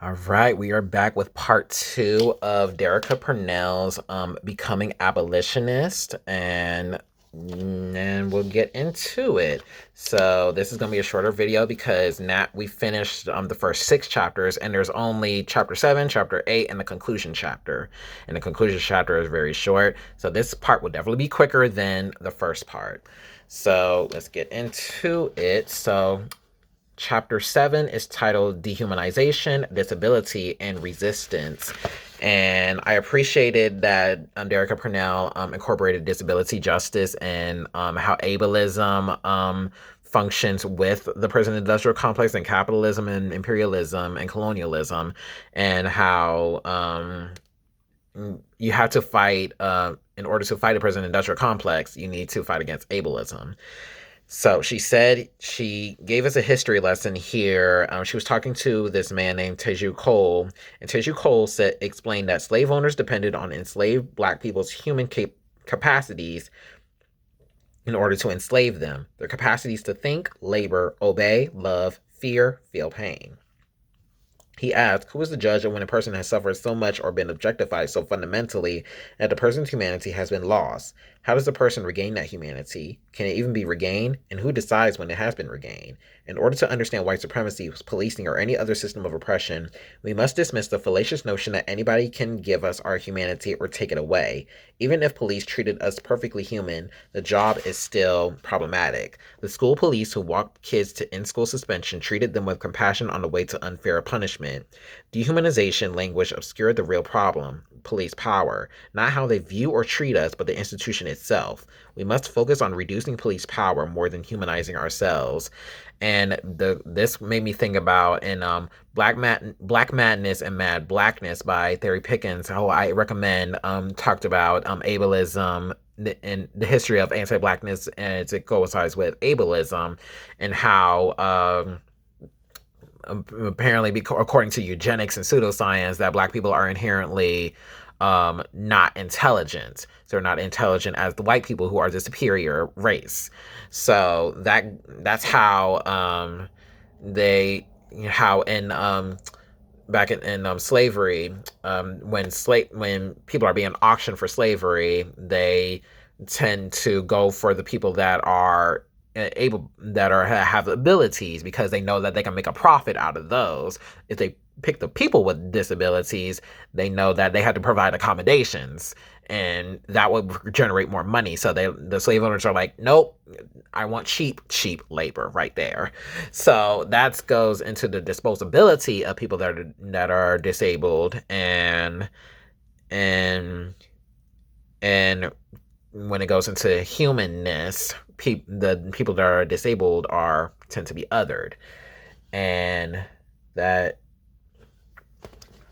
All right, we are back with part two of Derecka Purnell's Becoming Abolitionist, and we'll get into it. So this is going to be a shorter video because we finished the first six chapters, and there's only chapter 7, chapter 8, and the conclusion chapter. And the conclusion chapter is very short, so this part will definitely be quicker than the first part. So let's get into it. So Chapter 7 is titled Dehumanization, Disability, and Resistance. And I appreciated that Derecka Purnell incorporated disability justice and how ableism functions with the prison industrial complex and capitalism and imperialism and colonialism, and how you have to fight, in order to fight a prison industrial complex, you need to fight against ableism. So she gave us a history lesson here. She was talking to this man named Teju Cole, and Teju Cole explained that slave owners depended on enslaved Black people's human capacities in order to enslave them. Their capacities to think, labor, obey, love, fear, feel pain. He asked, who is the judge of when a person has suffered so much or been objectified so fundamentally that the person's humanity has been lost? How does the person regain that humanity? Can it even be regained? And who decides when it has been regained? In order to understand white supremacy, policing, or any other system of oppression, we must dismiss the fallacious notion that anybody can give us our humanity or take it away. Even if police treated us perfectly human, the job is still problematic. The school police who walked kids to in-school suspension treated them with compassion on the way to unfair punishment. Dehumanization language obscured the real problem, police power, not how they view or treat us, but the institution itself. We must focus on reducing police power more than humanizing ourselves. And this made me think about in Black Madness and Mad Blackness by Theory Pickens, who I recommend, talked about ableism and the history of anti-Blackness as it coincides with ableism, and how apparently, according to eugenics and pseudoscience, that Black people are inherently not intelligent. So they're not intelligent as the white people who are the superior race. So that's how they how in back in slavery, when people are being auctioned for slavery, they tend to go for the people that are have abilities, because they know that they can make a profit out of those. If they pick the people with disabilities, they know that they have to provide accommodations, and that would generate more money. So the slave owners are like, nope, I want cheap labor right there. So that goes into the disposability of people that are disabled, and and when it goes into humanness, the people that are disabled tend to be othered, and that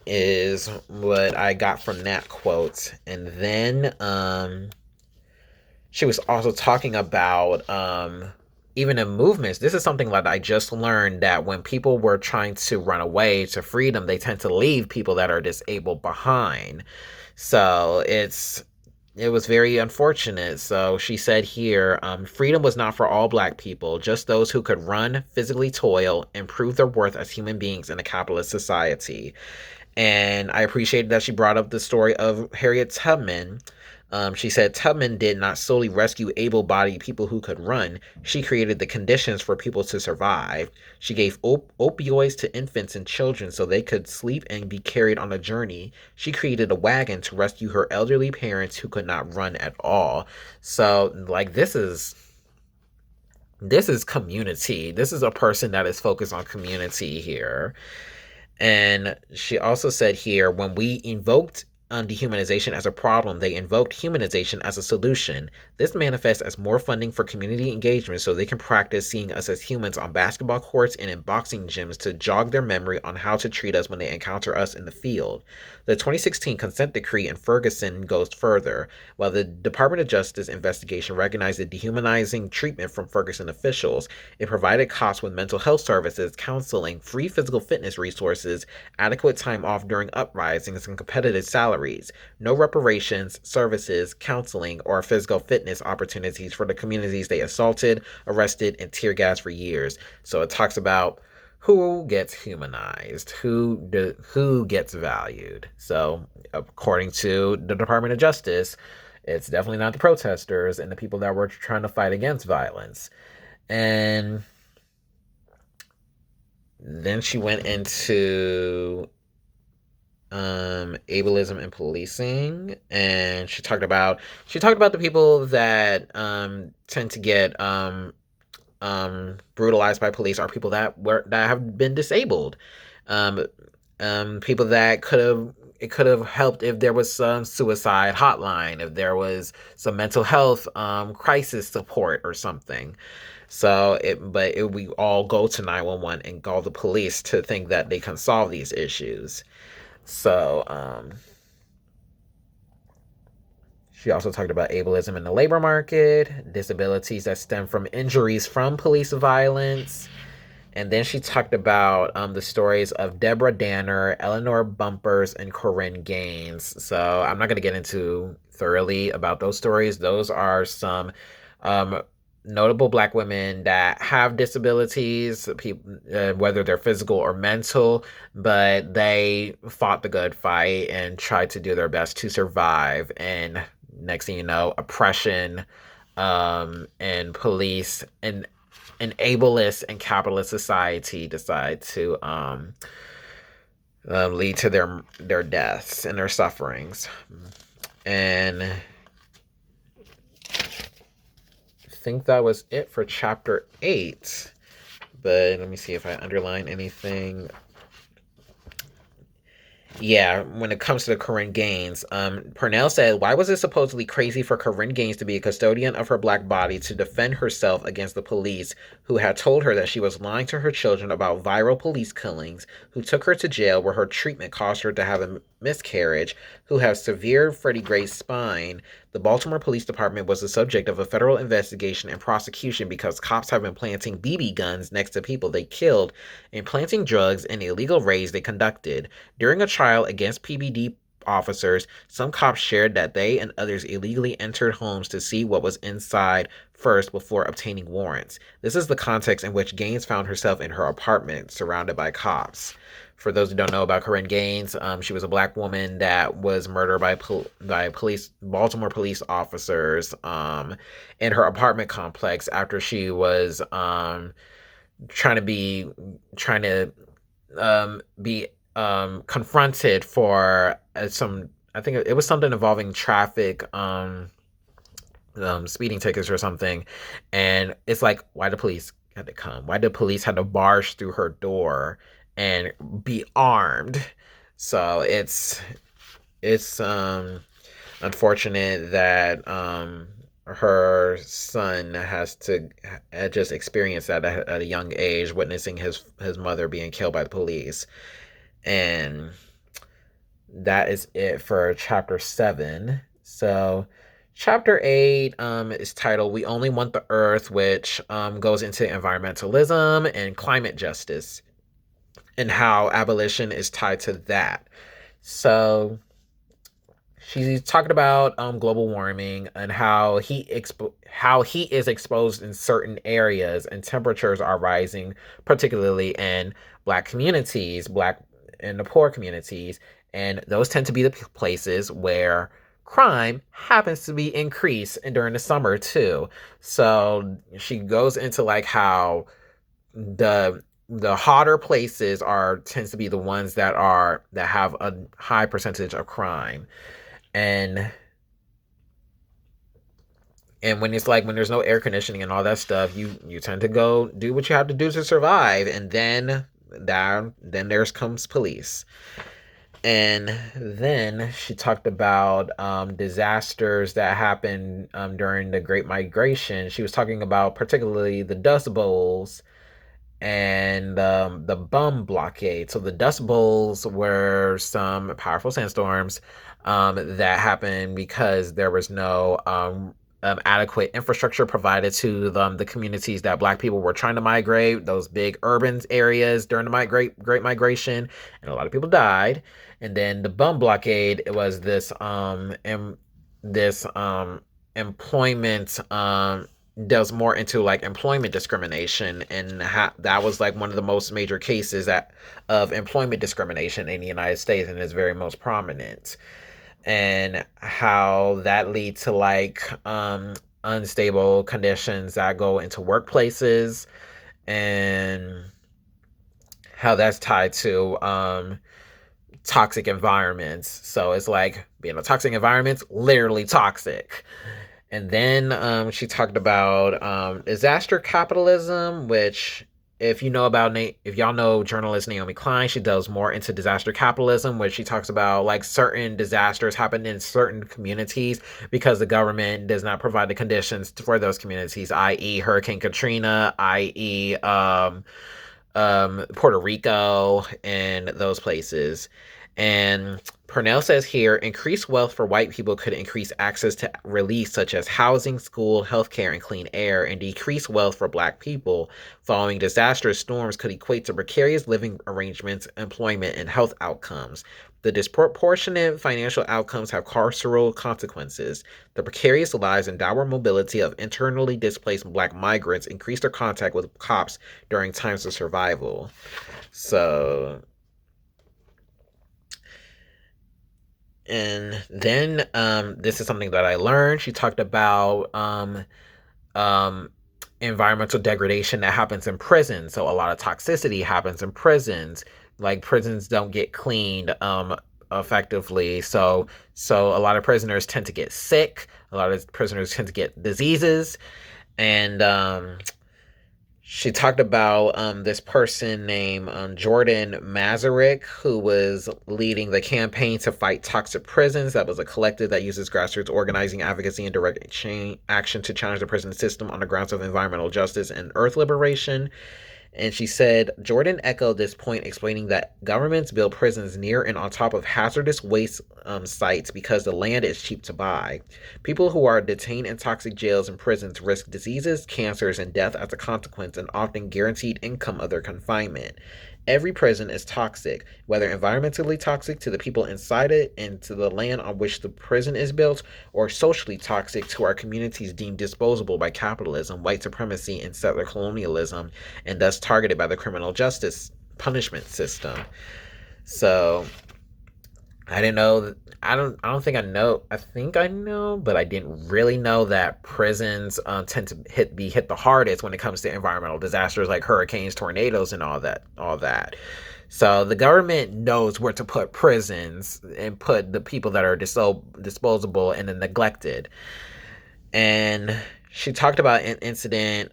is what I got from that quote. And then she was also talking about even in movements. This is something that I just learned, that when people were trying to run away to freedom, they tend to leave people that are disabled behind. So it was very unfortunate. So she said here, freedom was not for all Black people, just those who could run, physically toil, and prove their worth as human beings in a capitalist society. And I appreciated that she brought up the story of Harriet Tubman. She said Tubman did not solely rescue able-bodied people who could run. She created the conditions for people to survive. She gave opioids to infants and children so they could sleep and be carried on a journey. She created a wagon to rescue her elderly parents who could not run at all. So, like, this is community. This is a person that is focused on community here. And she also said here, when we invoked dehumanization as a problem, they invoked humanization as a solution. This manifests as more funding for community engagement so they can practice seeing us as humans on basketball courts and in boxing gyms to jog their memory on how to treat us when they encounter us in the field. The 2016 consent decree in Ferguson goes further. While the Department of Justice investigation recognized the dehumanizing treatment from Ferguson officials, it provided cops with mental health services, counseling, free physical fitness resources, adequate time off during uprisings, and competitive salaries. No reparations, services, counseling, or physical fitness opportunities for the communities they assaulted, arrested, and tear gassed for years. So it talks about who gets humanized, who gets valued. So according to the Department of Justice, it's definitely not the protesters and the people that were trying to fight against violence. And then she went into ableism and policing, and she talked about the people that tend to get brutalized by police are people that have been disabled, um, people that could have helped if there was some suicide hotline, if there was some mental health crisis support or something. So we all go to 911 and call the police to think that they can solve these issues. So she also talked about ableism in the labor market, disabilities that stem from injuries from police violence. And then she talked about the stories of Deborah Danner, Eleanor Bumpers, and Corinne Gaines. So I'm not going to get into thoroughly about those stories. Those are some notable Black women that have disabilities, whether they're physical or mental, but they fought the good fight and tried to do their best to survive. And next thing you know, oppression and police and an ableist and capitalist society decide to lead to their deaths and their sufferings. And I think that was it for chapter 8. But let me see if I underline anything. Yeah, when it comes to the Corinne Gaines, Purnell said, why was it supposedly crazy for Corinne Gaines to be a custodian of her Black body to defend herself against the police who had told her that she was lying to her children about viral police killings, who took her to jail where her treatment caused her to have a miscarriage, who has severe Freddie Gray spine? The Baltimore Police Department was the subject of a federal investigation and prosecution because cops have been planting BB guns next to people they killed and planting drugs in illegal raids they conducted. During a trial against PBD officers, some cops shared that they and others illegally entered homes to see what was inside first before obtaining warrants. This is the context in which Gaines found herself in her apartment, surrounded by cops. For those who don't know about Corinne Gaines, she was a Black woman that was murdered by Baltimore police officers in her apartment complex after she was trying to be confronted for some. I think it was something involving traffic. Speeding tickets or something, and it's like, why the police had to come? Why the police had to barge through her door and be armed? So it's unfortunate that her son has to just experience that at a young age, witnessing his mother being killed by the police. And that is it for chapter 7. So chapter 8 is titled We Only Want the Earth, which goes into environmentalism and climate justice and how abolition is tied to that. So she's talking about global warming and how heat is exposed in certain areas and temperatures are rising, particularly in Black communities, Black and the poor communities, and those tend to be the places where crime happens to be increased and during the summer too. So she goes into like how the hotter places tends to be the ones that have a high percentage of crime. And when it's like when there's no air conditioning and all that stuff, you tend to go do what you have to do to survive, and then there comes police. And then she talked about disasters that happened during the Great Migration. She was talking about particularly the Dust Bowls and the bum blockade. So the Dust Bowls were some powerful sandstorms that happened because there was no adequate infrastructure provided to the communities that Black people were trying to migrate, those big urban areas during the Great Migration, and a lot of people died. And then the bum blockade, it was this employment delves more into like employment discrimination, and that was like one of the most major cases of employment discrimination in the United States, and is very most prominent, and how that leads to like unstable conditions that go into workplaces, and how that's tied to toxic environments. So it's like being a toxic environment's literally toxic. And then she talked about disaster capitalism, which if y'all know journalist Naomi Klein, she delves more into disaster capitalism, where she talks about like certain disasters happen in certain communities because the government does not provide the conditions for those communities, i.e. Hurricane Katrina, i.e. Puerto Rico, and those places. And Purnell says here, increased wealth for white people could increase access to relief such as housing, school, healthcare, and clean air, and decreased wealth for black people following disastrous storms could equate to precarious living arrangements, employment, and health outcomes. The disproportionate financial outcomes have carceral consequences. The precarious lives and downward mobility of internally displaced black migrants increase their contact with cops during times of survival. So, and then this is something that I learned. She talked about environmental degradation that happens in prisons. So a lot of toxicity happens in prisons. Like prisons don't get cleaned effectively. So a lot of prisoners tend to get sick. A lot of prisoners tend to get diseases. And she talked about this person named Jordan Mazurek, who was leading the campaign to fight toxic prisons. That was a collective that uses grassroots organizing, advocacy, and direct action to challenge the prison system on the grounds of environmental justice and earth liberation. And she said, Jordan echoed this point, explaining that governments build prisons near and on top of hazardous waste sites because the land is cheap to buy. People who are detained in toxic jails and prisons risk diseases, cancers, and death as a consequence, and often guaranteed income of their confinement. Every prison is toxic, whether environmentally toxic to the people inside it and to the land on which the prison is built, or socially toxic to our communities deemed disposable by capitalism, white supremacy, and settler colonialism, and thus targeted by the criminal justice punishment system. So I didn't know. I don't think I know. I think I know, but I didn't really know that prisons tend to be hit the hardest when it comes to environmental disasters like hurricanes, tornadoes, and all that. So the government knows where to put prisons and put the people that are disposable and then neglected. And she talked about an incident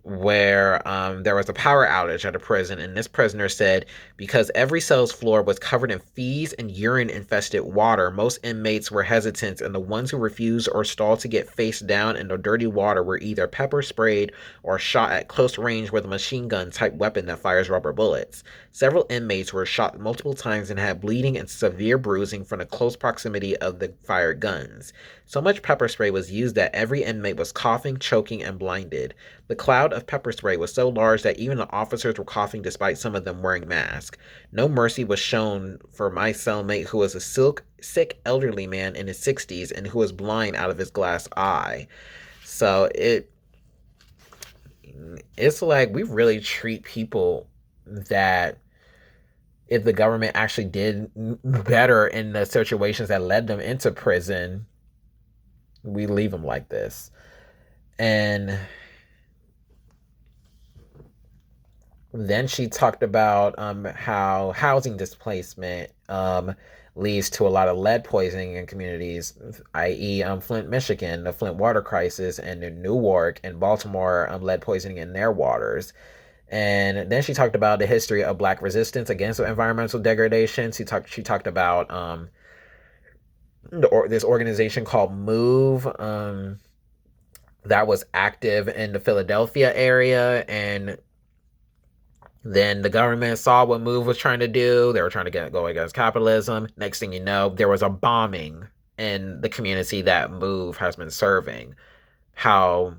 where there was a power outage at a prison, and this prisoner said because every cell's floor was covered in fees and urine infested water, most inmates were hesitant, and the ones who refused or stalled to get face down in the dirty water were either pepper sprayed or shot at close range with a machine gun type weapon that fires rubber bullets. Several inmates were shot multiple times and had bleeding and severe bruising from the close proximity of the fired guns. So much pepper spray was used that every inmate was coughing, choking, and blinded. The cloud of pepper spray was so large that even the officers were coughing despite some of them wearing masks. No mercy was shown for my cellmate, who was a sick elderly man in his 60s and who was blind out of his glass eye. So it's like we really treat people that if the government actually did better in the situations that led them into prison, we leave them like this. And then she talked about how housing displacement leads to a lot of lead poisoning in communities, i.e. Flint, Michigan, the Flint water crisis, and in Newark and Baltimore, lead poisoning in their waters. And then she talked about the history of Black resistance against environmental degradation. She talked about this organization called MOVE that was active in the Philadelphia area, and then the government saw what MOVE was trying to do. They were trying to go against capitalism. Next thing you know, there was a bombing in the community that MOVE has been serving. How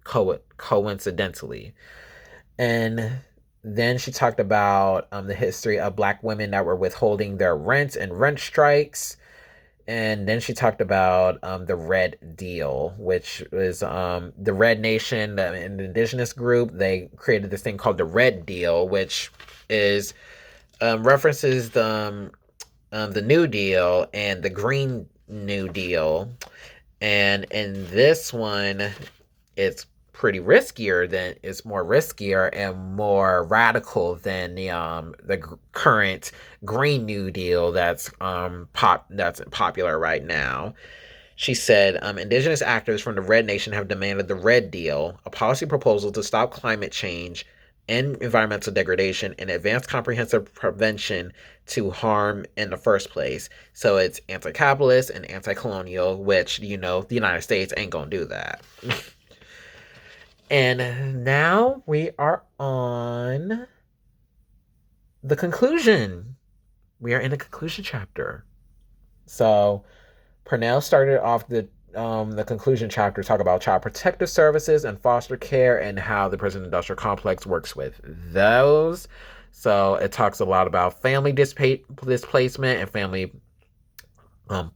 coincidentally. And then she talked about the history of Black women that were withholding their rent and rent strikes. And then she talked about the Red Deal, which was the Red Nation, an indigenous group. They created this thing called the Red Deal, which is references the New Deal and the Green New Deal. And in this one, it's it's more riskier and more radical than the current Green New Deal that's popular right now. She said, indigenous actors from the Red Nation have demanded the Red Deal, a policy proposal to stop climate change and environmental degradation and advance comprehensive prevention to harm in the first place. So it's anti-capitalist and anti-colonial, which, the United States ain't gonna do that. And now we are on the conclusion. We are in the conclusion chapter. So Purnell started off the conclusion chapter talk about child protective services and foster care and how the prison industrial complex works with those. So it talks a lot about family displacement and family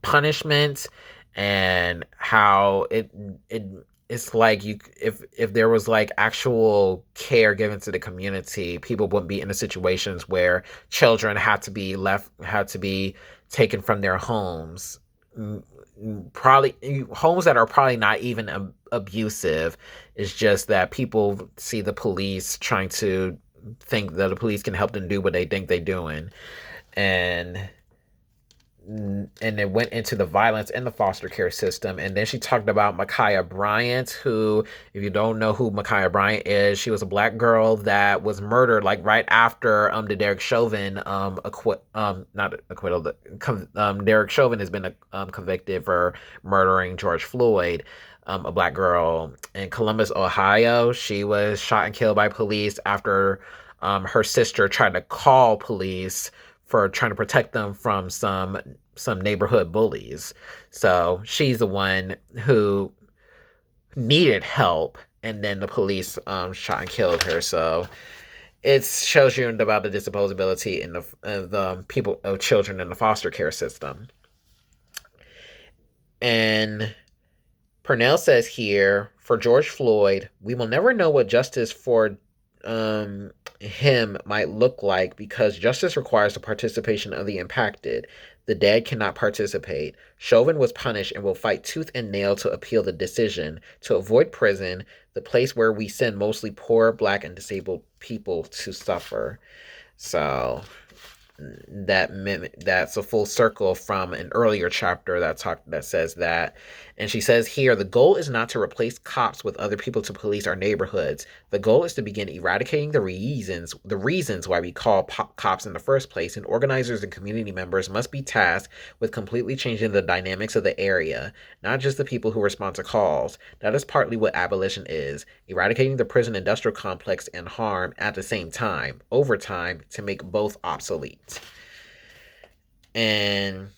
punishment, and how it's like if there was like actual care given to the community, people wouldn't be in the situations where children had to be taken from their homes, probably homes that are probably not even abusive. It's just that people see the police trying to think that the police can help them do what they think they're doing. And it went into the violence in the foster care system. And then she talked about Micaiah Bryant, who, if you don't know who Micaiah Bryant is, she was a black girl that was murdered like right after the Derek Chauvin Derek Chauvin has been convicted for murdering George Floyd. A black girl in Columbus, Ohio. She was shot and killed by police after her sister tried to call police for trying to protect them from some neighborhood bullies. So she's the one who needed help, and then the police shot and killed her. So it shows you about the disposability in the people of children in the foster care system. And Purnell says here, for George Floyd, we will never know what justice for him might look like because justice requires the participation of the impacted. The dead cannot participate. Chauvin was punished and will fight tooth and nail to appeal the decision to avoid prison, the place where we send mostly poor, black, and disabled people to suffer. So that's a full circle from an earlier chapter that says that. And she says here, the goal is not to replace cops with other people to police our neighborhoods. The goal is to begin eradicating the reasons why we call cops in the first place, and organizers and community members must be tasked with completely changing the dynamics of the area, not just the people who respond to calls. That is partly what abolition is, eradicating the prison industrial complex and harm at the same time, over time, to make both obsolete. And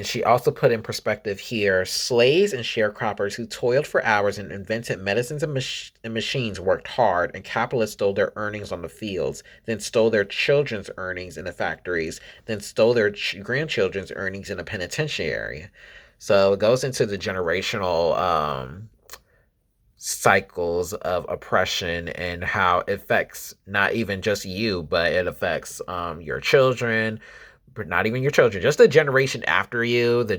she also put in perspective here, slaves and sharecroppers who toiled for hours and invented medicines and machines worked hard, and capitalists stole their earnings on the fields, then stole their children's earnings in the factories, then stole their grandchildren's earnings in the penitentiary. So it goes into the generational cycles of oppression and how it affects not even just you, but it affects your children, but not even your children, just the generation after you, the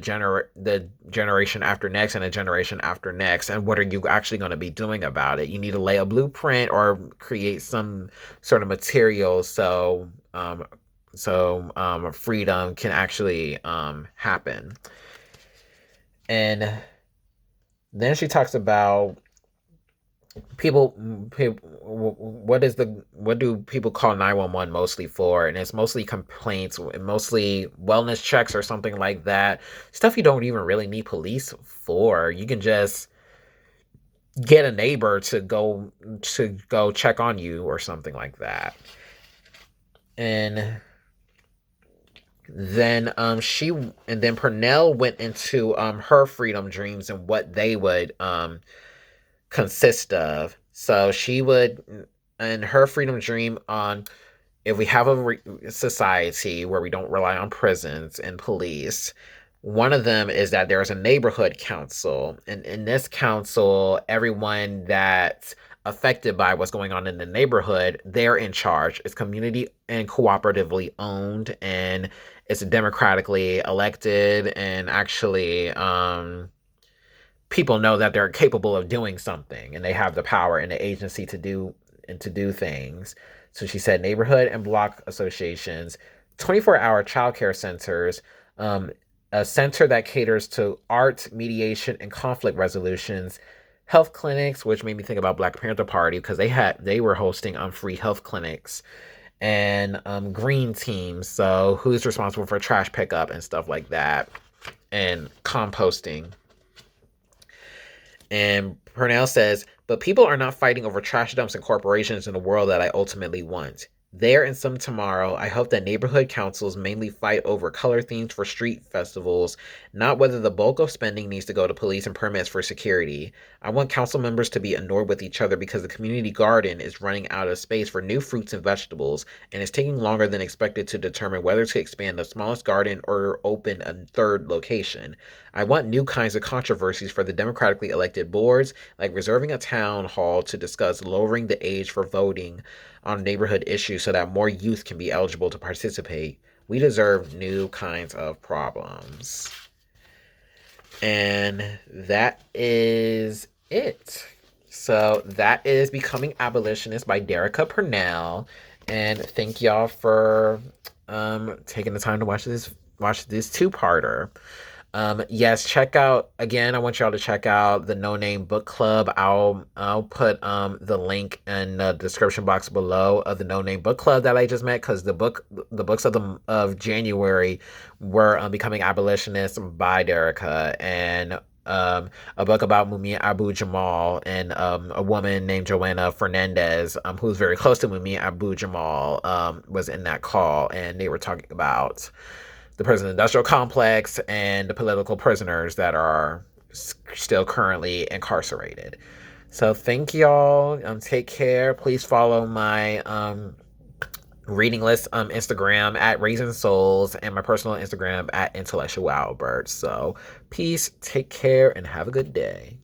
generation after next, and the generation after next. And what are you actually going to be doing about it? You need to lay a blueprint or create some sort of material so freedom can actually happen. And then she talks about people what do people call 911 mostly for? And it's mostly complaints, mostly wellness checks or something like that, stuff you don't even really need police for. You can just get a neighbor to go check on you or something like that. And then Purnell went into her freedom dreams and what they would consist of. So she would, in her freedom dream, if we have a society where we don't rely on prisons and police, one of them is that there's a neighborhood council. And in this council, everyone that's affected by what's going on in the neighborhood, they're in charge. It's community and cooperatively owned, and it's democratically elected, and actually people know that they're capable of doing something, and they have the power and the agency to do things. So she said neighborhood and block associations, 24-hour childcare centers, a center that caters to art, mediation, and conflict resolutions, health clinics, which made me think about Black Panther Party because they were hosting free health clinics, and green teams. So who's responsible for trash pickup and stuff like that, and composting. And Purnell says, but people are not fighting over trash dumps and corporations in the world that I ultimately want. There and some tomorrow, I hope that neighborhood councils mainly fight over color themes for street festivals, not whether the bulk of spending needs to go to police and permits for security. I want council members to be annoyed with each other because the community garden is running out of space for new fruits and vegetables, and it's taking longer than expected to determine whether to expand the smallest garden or open a third location. I want new kinds of controversies for the democratically elected boards, like reserving a town hall to discuss lowering the age for voting on neighborhood issues so that more youth can be eligible to participate. We deserve new kinds of problems. And that is it. So that is Becoming Abolitionist by Derecka Purnell. And thank y'all for taking the time to watch this two-parter. Yes, check out, again, I want y'all to check out the No Name Book Club. I'll put the link in the description box below of the No Name Book Club that I just met, because the books of January were Becoming Abolitionists by Derecka, and a book about Mumia Abu-Jamal, and a woman named Joanna Fernandez, who's very close to Mumia Abu-Jamal, was in that call, and they were talking about the prison industrial complex and the political prisoners that are still currently incarcerated. So thank y'all. Take care. Please follow my reading list Instagram at Raisin Souls, and my personal Instagram at Intellectual Albert. So peace, take care, and have a good day.